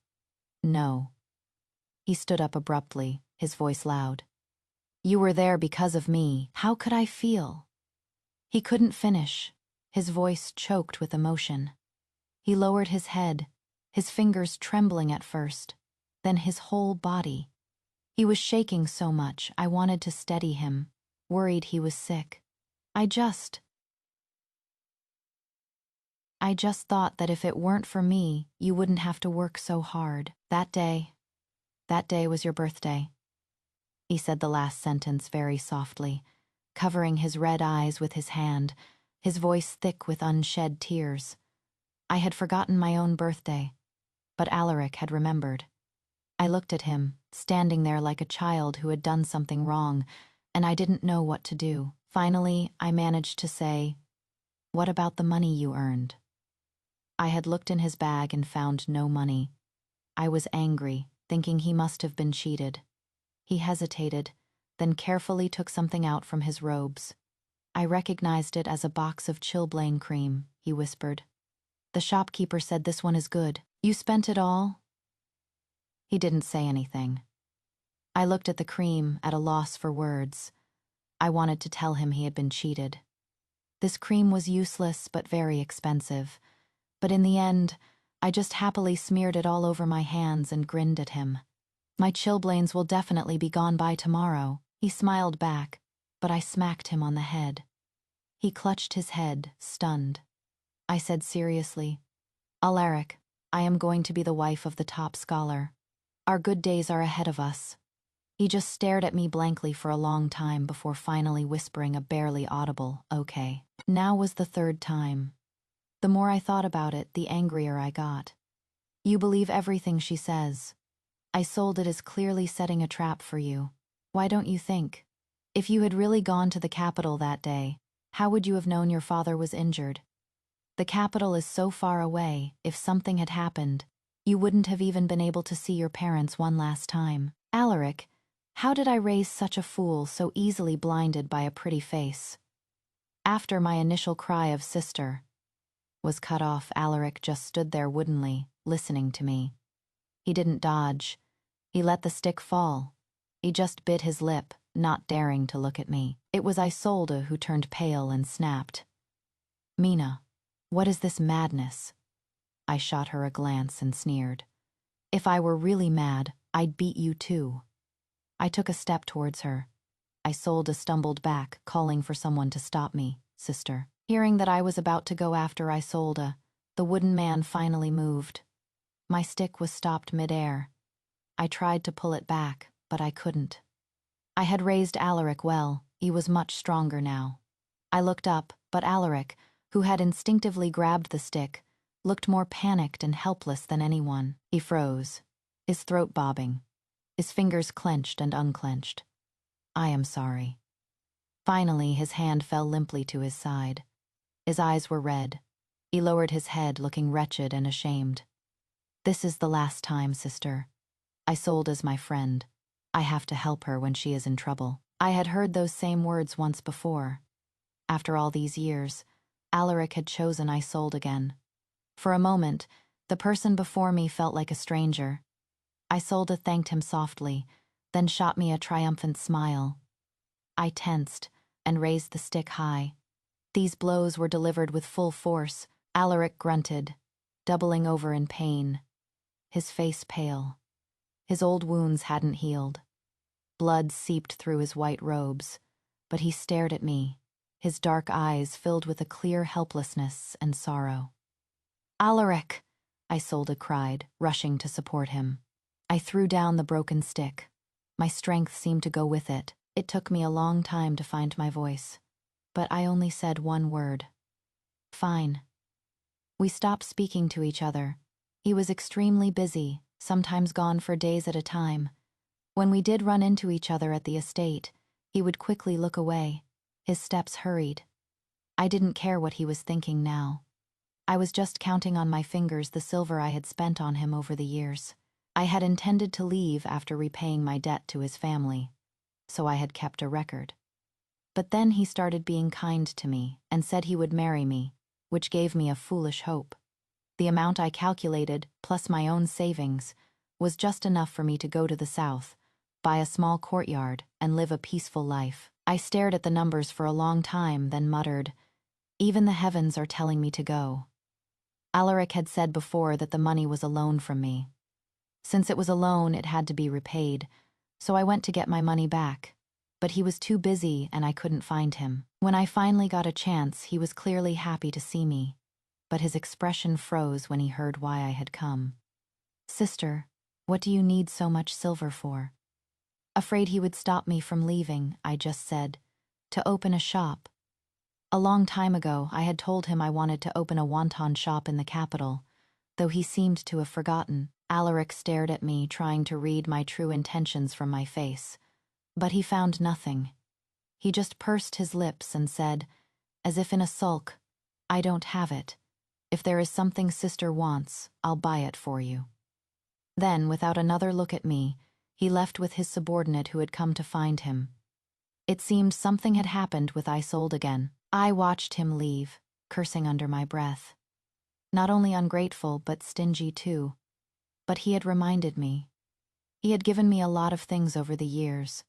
"No." He stood up abruptly, his voice loud. "You were there because of me. How could I feel?" He couldn't finish. His voice choked with emotion. He lowered his head, his fingers trembling at first, then his whole body. He was shaking so much I wanted to steady him, worried he was sick. I just thought that if it weren't for me, you wouldn't have to work so hard. That day was your birthday. He said the last sentence very softly, covering his red eyes with his hand, his voice thick with unshed tears. I had forgotten my own birthday, but Alaric had remembered. I looked at him, standing there like a child who had done something wrong, and I didn't know what to do. Finally, I managed to say, "What about the money you earned?" I had looked in his bag and found no money. I was angry, thinking he must have been cheated. He hesitated, then carefully took something out from his robes. I recognized it as a box of chilblain cream, he whispered. "The shopkeeper said this one is good. You spent it all?" He didn't say anything. I looked at the cream, at a loss for words. I wanted to tell him he had been cheated. This cream was useless but very expensive. But in the end, I just happily smeared it all over my hands and grinned at him. "My chilblains will definitely be gone by tomorrow." He smiled back, but I smacked him on the head. He clutched his head, stunned. I said seriously, "Alaric, I am going to be the wife of the top scholar. Our good days are ahead of us." He just stared at me blankly for a long time before finally whispering a barely audible, "Okay." Now was the third time. The more I thought about it, the angrier I got. "You believe everything she says. Isolde is clearly setting a trap for you. Why don't you think? If you had really gone to the capital that day, how would you have known your father was injured? The capital is so far away, if something had happened, you wouldn't have even been able to see your parents one last time. Alaric, how did I raise such a fool so easily blinded by a pretty face?" After my initial cry of "sister" was cut off, Alaric just stood there woodenly, listening to me. He didn't dodge. He let the stick fall. He just bit his lip, not daring to look at me. It was Isolde who turned pale and snapped. "Mina, what is this madness?" I shot her a glance and sneered. "If I were really mad, I'd beat you too." I took a step towards her. Isolde stumbled back, calling for someone to stop me. "Sister." Hearing that I was about to go after Isolde, the wooden man finally moved. My stick was stopped midair. I tried to pull it back, but I couldn't. I had raised Alaric well. He was much stronger now. I looked up, but Alaric, who had instinctively grabbed the stick, looked more panicked and helpless than anyone. He froze, his throat bobbing, his fingers clenched and unclenched. "I am sorry." Finally, his hand fell limply to his side. His eyes were red. He lowered his head, looking wretched and ashamed. "This is the last time, sister. Isolde's my friend. I have to help her when she is in trouble." I had heard those same words once before. After all these years, Alaric had chosen Isolde again. For a moment, the person before me felt like a stranger. Isolde thanked him softly, then shot me a triumphant smile. I tensed and raised the stick high. These blows were delivered with full force. Alaric grunted, doubling over in pain, his face pale. His old wounds hadn't healed. Blood seeped through his white robes, but he stared at me, his dark eyes filled with a clear helplessness and sorrow. "Alaric!" Isolde cried, rushing to support him. I threw down the broken stick. My strength seemed to go with it. It took me a long time to find my voice, but I only said one word. "Fine." We stopped speaking to each other. He was extremely busy, sometimes gone for days at a time. When we did run into each other at the estate, he would quickly look away. His steps hurried. I didn't care what he was thinking now. I was just counting on my fingers the silver I had spent on him over the years. I had intended to leave after repaying my debt to his family, so I had kept a record. But then he started being kind to me and said he would marry me, which gave me a foolish hope. The amount I calculated, plus my own savings, was just enough for me to go to the south, buy a small courtyard, and live a peaceful life. I stared at the numbers for a long time, then muttered, "Even the heavens are telling me to go." Alaric had said before that the money was a loan from me. Since it was a loan, it had to be repaid, so I went to get my money back. but he was too busy and I couldn't find him. When I finally got a chance, he was clearly happy to see me, but his expression froze when he heard why I had come. "Sister, what do you need so much silver for?" Afraid he would stop me from leaving, I just said, "To open a shop." A long time ago, I had told him I wanted to open a wonton shop in the capital, though he seemed to have forgotten. Alaric stared at me, trying to read my true intentions from my face. But he found nothing. He just pursed his lips and said, as if in a sulk, "I don't have it. If there is something sister wants, I'll buy it for you." Then, without another look at me, he left with his subordinate who had come to find him. It seemed something had happened with Isolde again. I watched him leave, cursing under my breath. Not only ungrateful, but stingy too. But he had reminded me. He had given me a lot of things over the years,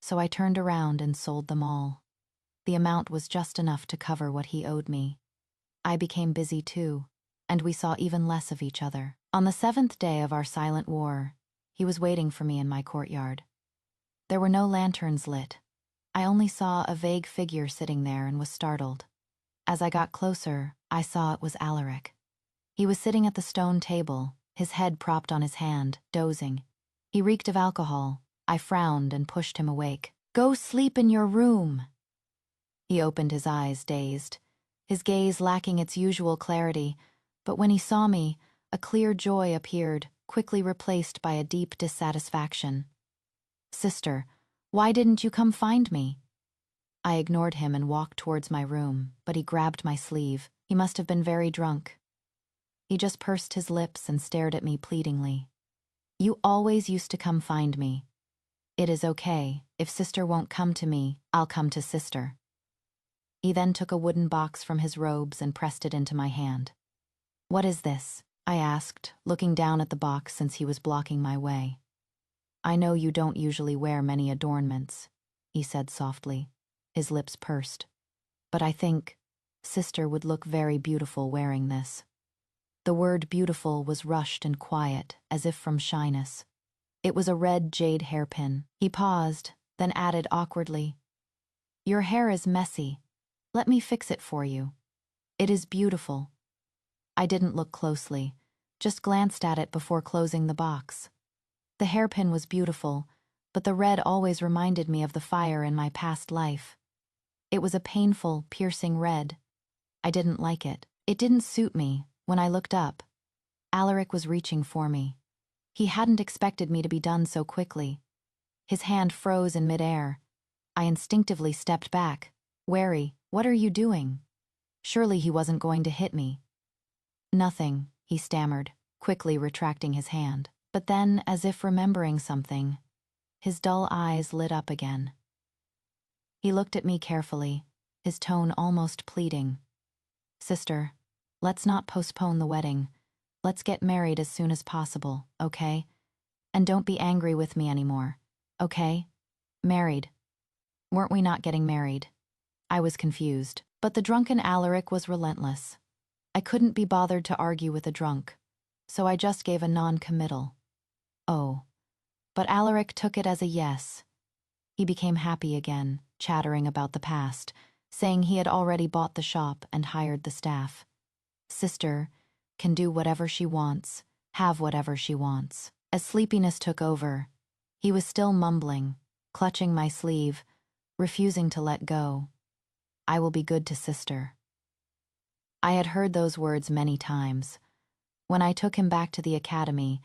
so I turned around and sold them all. The amount was just enough to cover what he owed me. I became busy too, and we saw even less of each other. On the 7th day of our silent war, he was waiting for me in my courtyard. There were no lanterns lit. I only saw a vague figure sitting there and was startled. As I got closer, I saw it was Alaric. He was sitting at the stone table, his head propped on his hand, dozing. He reeked of alcohol. I frowned and pushed him awake. "Go sleep in your room." He opened his eyes, dazed, his gaze lacking its usual clarity, but when he saw me, a clear joy appeared, quickly replaced by a deep dissatisfaction. "Sister, why didn't you come find me?" I ignored him and walked towards my room, but he grabbed my sleeve. He must have been very drunk. He just pursed his lips and stared at me pleadingly. "You always used to come find me. It is okay. If sister won't come to me, I'll come to sister." He then took a wooden box from his robes and pressed it into my hand. "What is this?" I asked, looking down at the box since he was blocking my way. "I know you don't usually wear many adornments," he said softly, his lips pursed. "But I think sister would look very beautiful wearing this." The word beautiful was rushed and quiet, as if from shyness. It was a red jade hairpin. He paused, then added awkwardly, "Your hair is messy. Let me fix it for you. It is beautiful." I didn't look closely, just glanced at it before closing the box. The hairpin was beautiful, but the red always reminded me of the fire in my past life. It was a painful, piercing red. I didn't like it. It didn't suit me. When I looked up, Alaric was reaching for me. He hadn't expected me to be done so quickly. His hand froze in midair. I instinctively stepped back, wary. "What are you doing?" Surely he wasn't going to hit me. "Nothing," he stammered, quickly retracting his hand. But then, as if remembering something, his dull eyes lit up again. He looked at me carefully, his tone almost pleading. "Sister, let's not postpone the wedding. Let's get married as soon as possible, okay? And don't be angry with me anymore, okay? Married. Weren't we not getting married?" I was confused, but the drunken Alaric was relentless. I couldn't be bothered to argue with a drunk, so I just gave a non-committal. Oh, but Alaric took it as a yes. He became happy again, chattering about the past, saying he had already bought the shop and hired the staff. Sister can do whatever she wants, have whatever she wants. As sleepiness took over, he was still mumbling, clutching my sleeve, refusing to let go. "I will be good to sister." I had heard those words many times. When I took him back to the academy,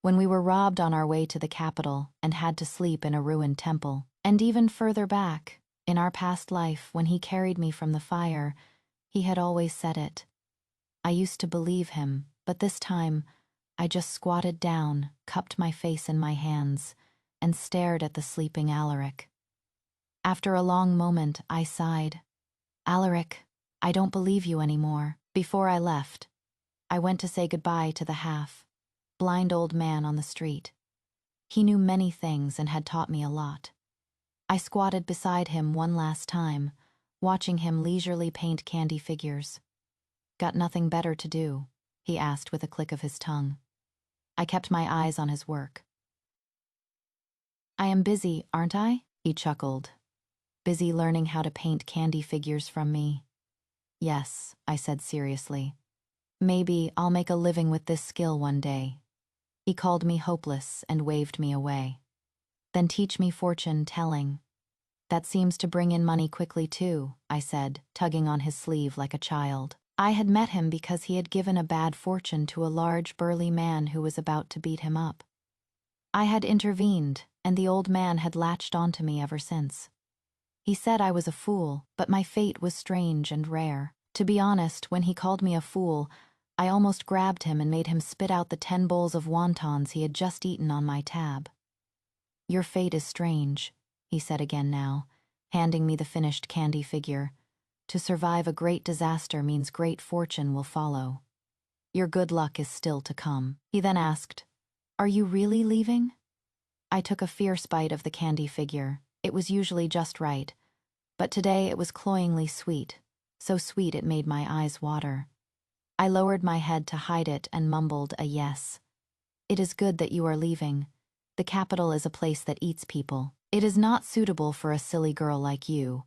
when we were robbed on our way to the capital and had to sleep in a ruined temple, and even further back, in our past life when he carried me from the fire, he had always said it. I used to believe him, but this time, I just squatted down, cupped my face in my hands, and stared at the sleeping Alaric. After a long moment, I sighed. "Alaric, I don't believe you anymore." Before I left, I went to say goodbye to the blind old man on the street. He knew many things and had taught me a lot. I squatted beside him one last time, watching him leisurely paint candy figures. "Got nothing better to do?" he asked with a click of his tongue. I kept my eyes on his work. "I am busy, aren't I?" he chuckled, busy learning how to paint candy figures from me. Yes, I said seriously. Maybe I'll make a living with this skill one day. He called me hopeless and waved me away. Then teach me fortune telling. That seems to bring in money quickly too, I said, tugging on his sleeve like a child. I had met him because he had given a bad fortune to a large, burly man who was about to beat him up. I had intervened, and the old man had latched onto me ever since. He said I was a fool, but my fate was strange and rare. To be honest, when he called me a fool, I almost grabbed him and made him spit out the 10 bowls of wontons he had just eaten on my tab. Your fate is strange, he said again now, handing me the finished candy figure. To survive a great disaster means great fortune will follow. Your good luck is still to come. He then asked, Are you really leaving? I took a fierce bite of the candy figure. It was usually just right, but today it was cloyingly sweet, so sweet it made my eyes water. I lowered my head to hide it and mumbled a yes. It is good that you are leaving. The capital is a place that eats people. It is not suitable for a silly girl like you.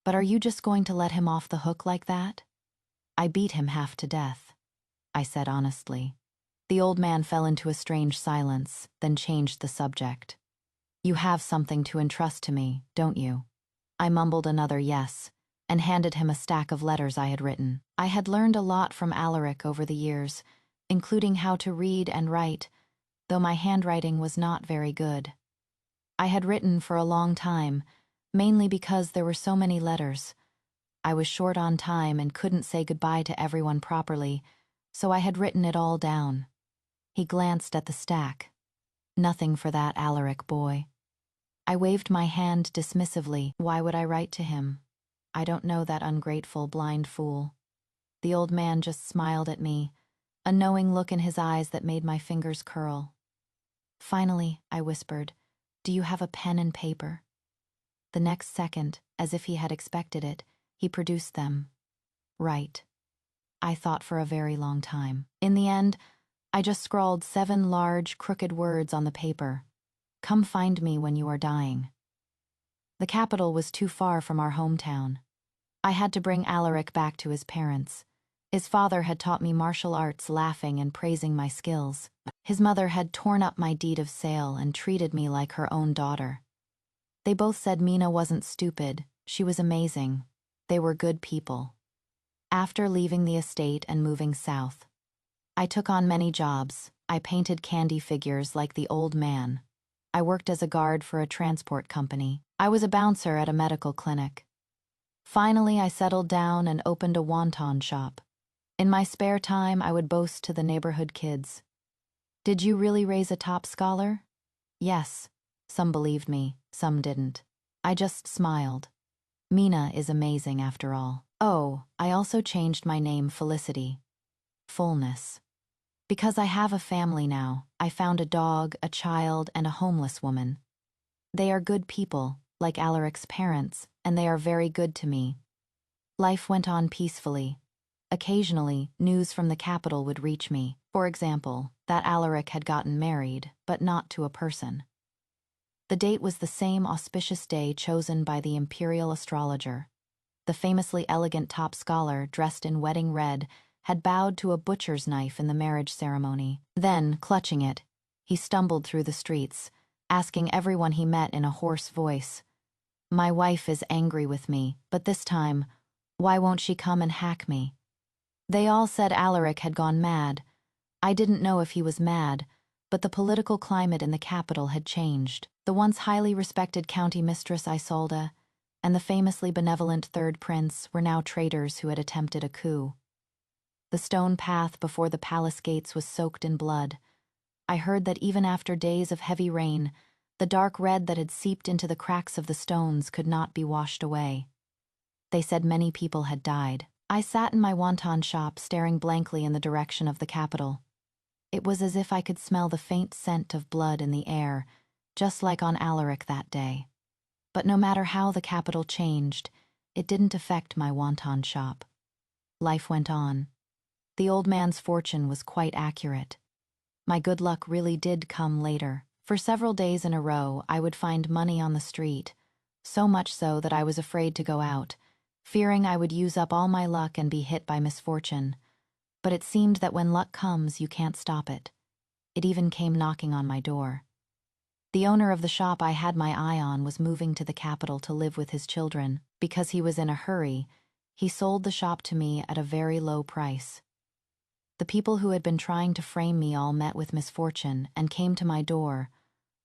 But are you just going to let him off the hook like that? I beat him half to death, I said honestly. The old man fell into a strange silence, then changed the subject. You have something to entrust to me, don't you? I mumbled another yes, and handed him a stack of letters I had written. I had learned a lot from Alaric over the years, including how to read and write, though my handwriting was not very good. I had written for a long time, mainly because there were so many letters. I was short on time and couldn't say goodbye to everyone properly, so I had written it all down. He glanced at the stack. Nothing for that Alaric boy. I waved my hand dismissively. Why would I write to him? I don't know that ungrateful, blind fool. The old man just smiled at me, a knowing look in his eyes that made my fingers curl. Finally, I whispered, Do you have a pen and paper? The next second, as if he had expected it, he produced them. Right. I thought for a very long time. In the end, I just scrawled 7 large, crooked words on the paper. Come find me when you are dying. The capital was too far from our hometown. I had to bring Alaric back to his parents. His father had taught me martial arts, laughing and praising my skills. His mother had torn up my deed of sale and treated me like her own daughter. They both said Mina wasn't stupid, she was amazing. They were good people. After leaving the estate and moving south, I took on many jobs. I painted candy figures like the old man. I worked as a guard for a transport company. I was a bouncer at a medical clinic. Finally, I settled down and opened a wonton shop. In my spare time, I would boast to the neighborhood kids. Did you really raise a top scholar? Yes. Some believed me, some didn't. I just smiled. Mina is amazing after all. Oh, I also changed my name Felicity. Fullness. Because I have a family now, I found a dog, a child, and a homeless woman. They are good people, like Alaric's parents, and they are very good to me. Life went on peacefully. Occasionally, news from the capital would reach me. For example, that Alaric had gotten married, but not to a person. The date was the same auspicious day chosen by the imperial astrologer. The famously elegant top scholar, dressed in wedding red, had bowed to a butcher's knife in the marriage ceremony. Then, clutching it, he stumbled through the streets, asking everyone he met in a hoarse voice, My wife is angry with me, but this time, why won't she come and hack me? They all said Alaric had gone mad. I didn't know if he was mad, but the political climate in the capital had changed. The once highly respected county mistress Isolde and the famously benevolent third prince were now traitors who had attempted a coup. The stone path before the palace gates was soaked in blood. I heard that even after days of heavy rain, the dark red that had seeped into the cracks of the stones could not be washed away. They said many people had died. I sat in my wonton shop, staring blankly in the direction of the capital. It was as if I could smell the faint scent of blood in the air, just like on Alaric that day. But no matter how the capital changed, it didn't affect my wonton shop. Life went on. The old man's fortune was quite accurate. My good luck really did come later. For several days in a row, I would find money on the street, so much so that I was afraid to go out, fearing I would use up all my luck and be hit by misfortune. But it seemed that when luck comes, you can't stop it. It even came knocking on my door. The owner of the shop I had my eye on was moving to the capital to live with his children. Because he was in a hurry, he sold the shop to me at a very low price. The people who had been trying to frame me all met with misfortune and came to my door,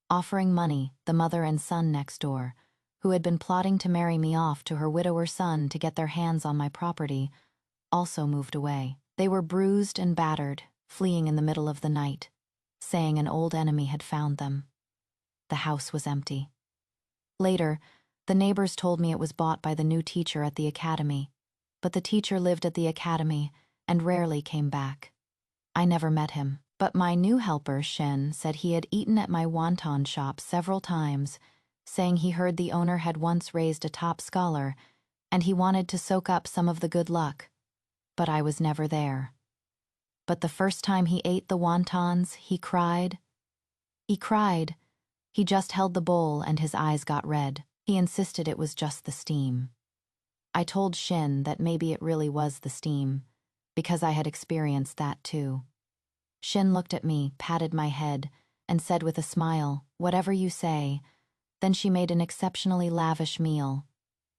offering money. The mother and son next door, who had been plotting to marry me off to her widower son to get their hands on my property, also moved away. They were bruised and battered, fleeing in the middle of the night, saying an old enemy had found them. The house was empty. Later, the neighbors told me it was bought by the new teacher at the academy, but the teacher lived at the academy and rarely came back. I never met him, but my new helper, Shen, said he had eaten at my wonton shop several times, saying he heard the owner had once raised a top scholar and he wanted to soak up some of the good luck, but I was never there. But the first time he ate the wontons, he cried. He cried. He just held the bowl and his eyes got red. He insisted it was just the steam. I told Shin that maybe it really was the steam, because I had experienced that too. Shin looked at me, patted my head, and said with a smile, "Whatever you say." Then she made an exceptionally lavish meal.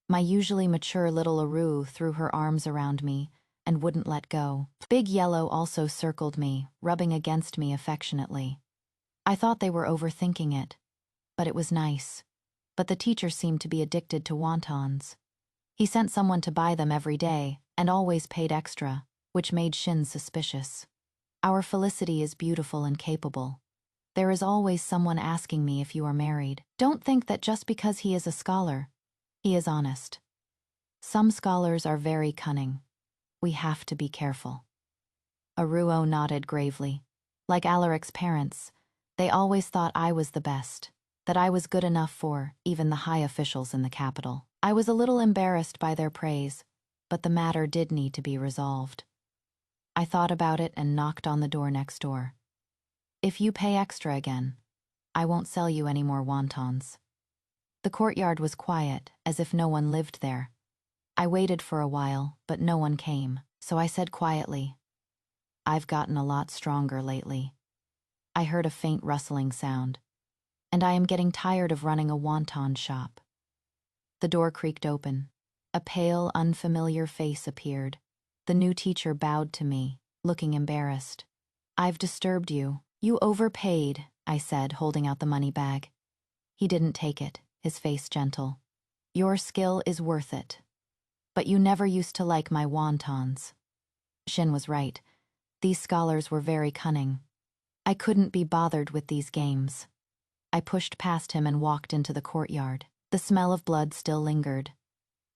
My usually mature little Aru threw her arms around me and wouldn't let go. Big Yellow also circled me, rubbing against me affectionately. I thought they were overthinking it, but it was nice. But the teacher seemed to be addicted to wontons. He sent someone to buy them every day and always paid extra, which made Shin suspicious. Our Felicity is beautiful and capable. There is always someone asking me if you are married. Don't think that just because he is a scholar, he is honest. Some scholars are very cunning. We have to be careful. Aruo nodded gravely. Like Alaric's parents, they always thought I was the best, that I was good enough for even the high officials in the capital. I was a little embarrassed by their praise, but the matter did need to be resolved. I thought about it and knocked on the door next door. "If you pay extra again, I won't sell you any more wontons." The courtyard was quiet, as if no one lived there. I waited for a while, but no one came, so I said quietly, "I've gotten a lot stronger lately." I heard a faint rustling sound, and I am getting tired of running a wonton shop. The door creaked open. A pale, unfamiliar face appeared. The new teacher bowed to me, looking embarrassed. "I've disturbed you. You overpaid," I said, holding out the money bag. He didn't take it, his face gentle. "Your skill is worth it. But you never used to like my wontons." Shin was right. These scholars were very cunning. I couldn't be bothered with these games. I pushed past him and walked into the courtyard. The smell of blood still lingered.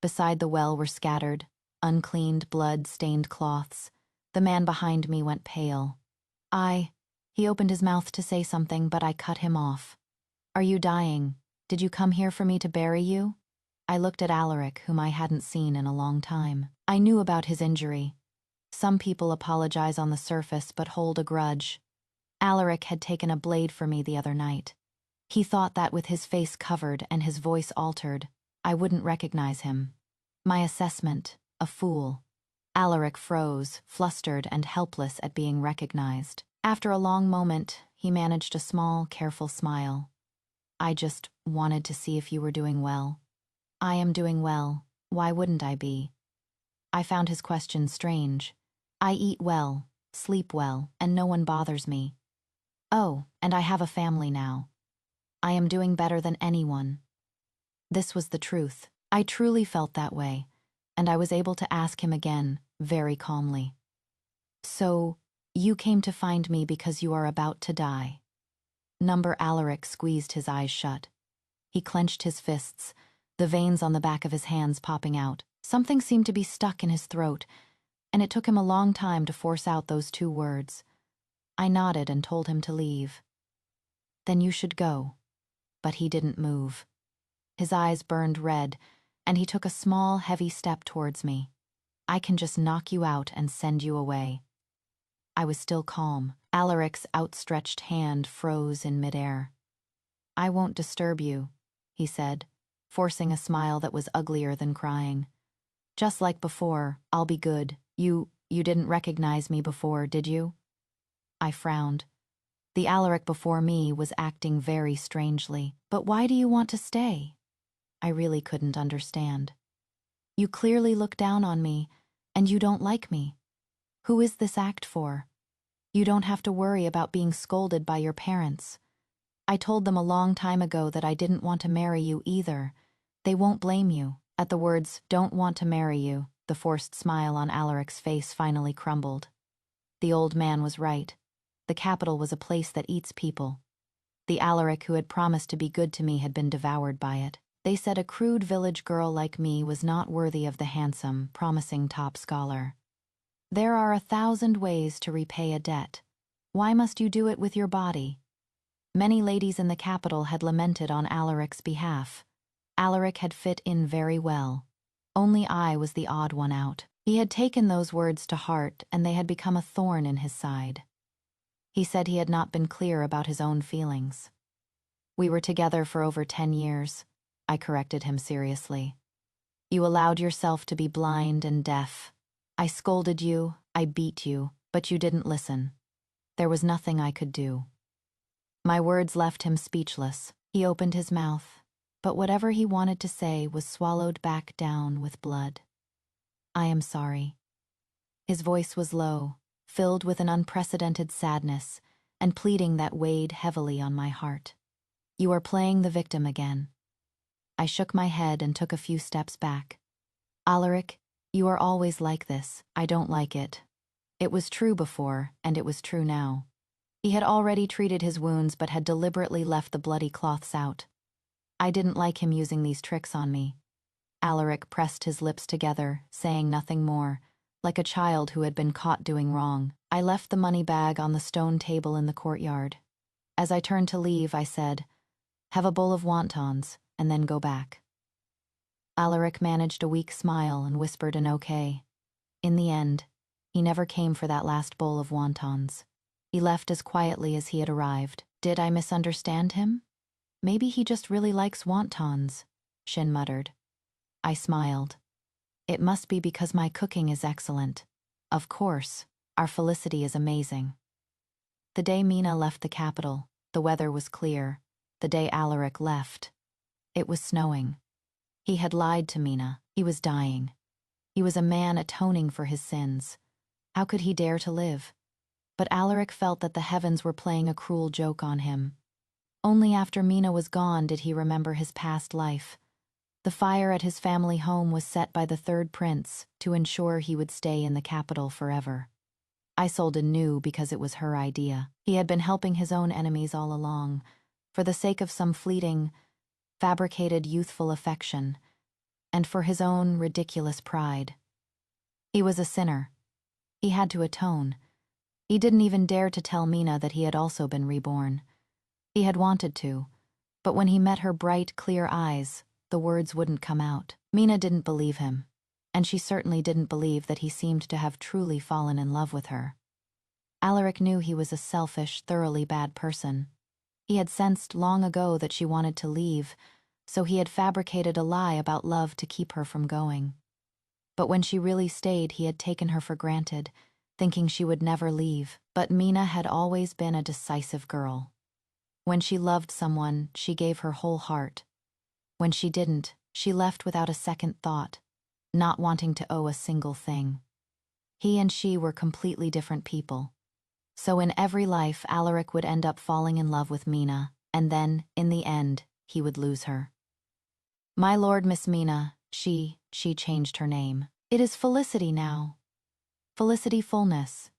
Beside the well were scattered, uncleaned, blood-stained cloths. The man behind me went pale. He opened his mouth to say something, but I cut him off. "Are you dying? Did you come here for me to bury you?" I looked at Alaric, whom I hadn't seen in a long time. I knew about his injury. Some people apologize on the surface but hold a grudge. Alaric had taken a blade for me the other night. He thought that with his face covered and his voice altered, I wouldn't recognize him. My assessment, a fool. Alaric froze, flustered and helpless at being recognized. After a long moment, he managed a small, careful smile. "I just wanted to see if you were doing well." "I am doing well. Why wouldn't I be?" I found his question strange. "I eat well, sleep well, and no one bothers me. Oh, and I have a family now. I am doing better than anyone." This was the truth. I truly felt that way, and I was able to ask him again, very calmly. "So, you came to find me because you are about to die?" Number Alaric squeezed his eyes shut. He clenched his fists, the veins on the back of his hands popping out. Something seemed to be stuck in his throat, and it took him a long time to force out those two words. I nodded and told him to leave. "Then you should go." But he didn't move. His eyes burned red, and he took a small, heavy step towards me. "I can just knock you out and send you away." I was still calm. Alaric's outstretched hand froze in midair. "I won't disturb you," he said. forcing a smile that was uglier than crying. Just like before, I'll be good. You didn't recognize me before, did you? I frowned. The Alaric before me was acting very strangely. But why do you want to stay? I really couldn't understand. You clearly look down on me, and you don't like me. Who is this act for? You don't have to worry about being scolded by your parents. I told them a long time ago that I didn't want to marry you either. They won't blame you. At the words, "don't want to marry you," the forced smile on Alaric's face finally crumbled. The old man was right. The capital was a place that eats people. The Alaric who had promised to be good to me had been devoured by it. They said a crude village girl like me was not worthy of the handsome, promising top scholar. There are 1,000 ways to repay a debt. Why must you do it with your body? Many ladies in the capital had lamented on Alaric's behalf. Alaric had fit in very well. Only I was the odd one out. He had taken those words to heart, and they had become a thorn in his side. He said he had not been clear about his own feelings. We were together for over 10 years. I corrected him seriously. You allowed yourself to be blind and deaf. I scolded you, I beat you, but you didn't listen. There was nothing I could do. My words left him speechless. He opened his mouth, but whatever he wanted to say was swallowed back down with blood. I am sorry. His voice was low, filled with an unprecedented sadness and pleading that weighed heavily on my heart. You are playing the victim again. I shook my head and took a few steps back. Alaric, you are always like this. I don't like it. It was true before, and it was true now. He had already treated his wounds but had deliberately left the bloody cloths out. I didn't like him using these tricks on me. Alaric pressed his lips together, saying nothing more, like a child who had been caught doing wrong. I left the money bag on the stone table in the courtyard. As I turned to leave, I said, "Have a bowl of wontons, and then go back." Alaric managed a weak smile and whispered an okay. In the end, he never came for that last bowl of wontons. He left as quietly as he had arrived. Did I misunderstand him? Maybe he just really likes wontons, Shin muttered. I smiled. It must be because my cooking is excellent. Of course, our Felicity is amazing. The day Mina left the capital, the weather was clear. The day Alaric left, it was snowing. He had lied to Mina. He was dying. He was a man atoning for his sins. How could he dare to live? But Alaric felt that the heavens were playing a cruel joke on him. Only after Mina was gone did he remember his past life. The fire at his family home was set by the third prince to ensure he would stay in the capital forever. Isolde knew because it was her idea. He had been helping his own enemies all along, for the sake of some fleeting, fabricated youthful affection, and for his own ridiculous pride. He was a sinner. He had to atone. He didn't even dare to tell Mina that he had also been reborn. He had wanted to, but when he met her bright, clear eyes, the words wouldn't come out. Mina didn't believe him, and she certainly didn't believe that he seemed to have truly fallen in love with her. Alaric knew he was a selfish, thoroughly bad person. He had sensed long ago that she wanted to leave, so he had fabricated a lie about love to keep her from going. But when she really stayed, he had taken her for granted, thinking she would never leave. But Mina had always been a decisive girl. When she loved someone, she gave her whole heart. When she didn't, she left without a second thought, not wanting to owe a single thing. He and she were completely different people. So in every life, Alaric would end up falling in love with Mina, and then, in the end, he would lose her. My lord, Miss Mina, she changed her name. It is Felicity now. Felicity Fullness.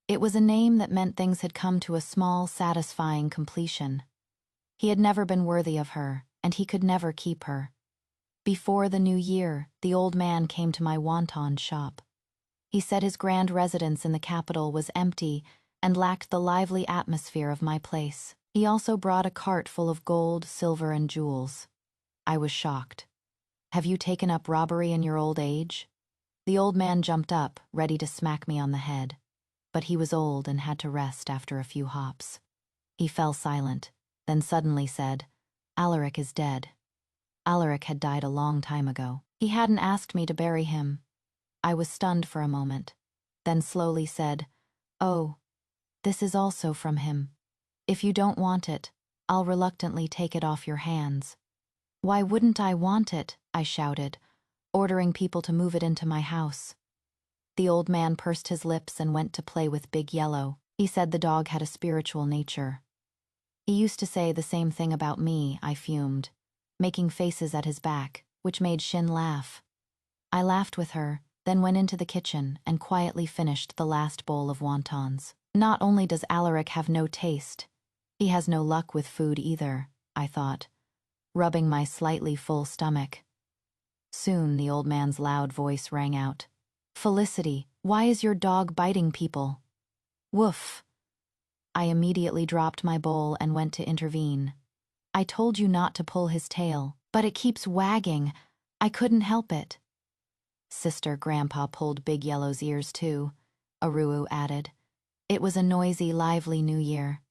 It was a name that meant things had come to a small, satisfying completion. He had never been worthy of her, and he could never keep her. Before the new year, the old man came to my wonton shop. He said his grand residence in the capital was empty and lacked the lively atmosphere of my place. He also brought a cart full of gold, silver, and jewels. I was shocked. Have you taken up robbery in your old age? The old man jumped up, ready to smack me on the head. But he was old and had to rest after a few hops. He fell silent, then suddenly said, Alaric is dead. Alaric had died a long time ago. He hadn't asked me to bury him. I was stunned for a moment, then slowly said, "Oh, this is also from him. If you don't want it, I'll reluctantly take it off your hands." "Why wouldn't I want it?" I shouted, ordering people to move it into my house. The old man pursed his lips and went to play with Big Yellow. He said the dog had a spiritual nature. He used to say the same thing about me, I fumed, making faces at his back, which made Shin laugh. I laughed with her, then went into the kitchen and quietly finished the last bowl of wontons. Not only does Alaric have no taste, he has no luck with food either, I thought, rubbing my slightly full stomach. Soon the old man's loud voice rang out. "Felicity, why is your dog biting people?" "Woof." I immediately dropped my bowl and went to intervene. "I told you not to pull his tail, but it keeps wagging. I couldn't help it." "Sister, Grandpa pulled Big Yellow's ears too," Aruu added. "It was a noisy, lively New Year.